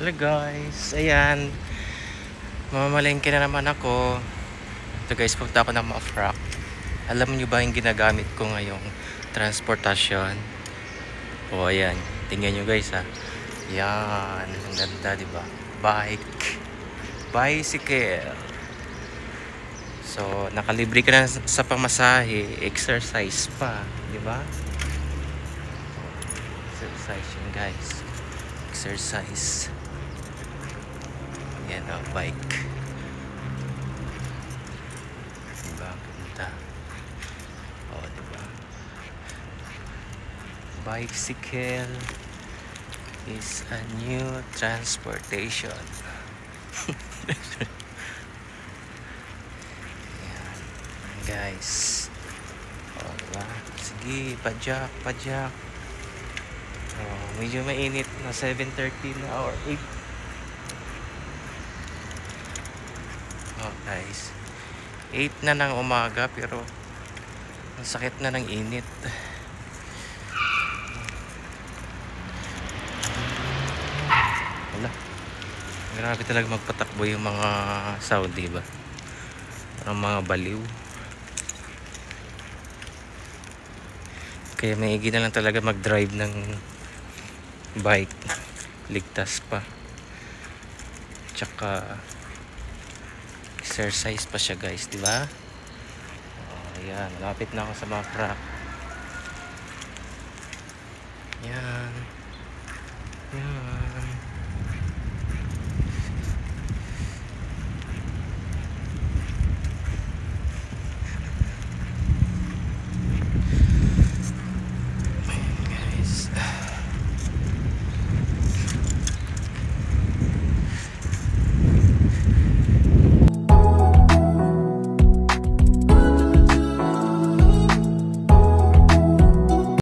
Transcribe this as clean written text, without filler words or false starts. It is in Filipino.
Hello guys, ayan, mamamalengke na naman ako. Ito guys, punta ako ng Mafrac. Alam nyo ba yung ginagamit ko ngayong transportasyon? O ayan, tingnan nyo guys ha. Yan, ang ganda diba? Bicycle. So nakalibre ka na sa pamasahe, exercise pa, diba? Exercise yun guys, exercise. Yan o, bike. Diba, ganda. O, diba? Bicycle is a new transportation. Yan, guys. O, diba? Sige, pajak. O, medyo mainit na 7:30 na or 8. Oh guys, 8 na ng umaga pero ang sakit na ng init. Wala, grabe talaga magpatakbo yung mga Saudi ba, ang mga baliw. Kaya maigi na lang talaga mag-drive ng bike, ligtas pa, tsaka exercise pa siya guys, di ba? Oh, ayan, malapit na ako sa Mafrac. Yan.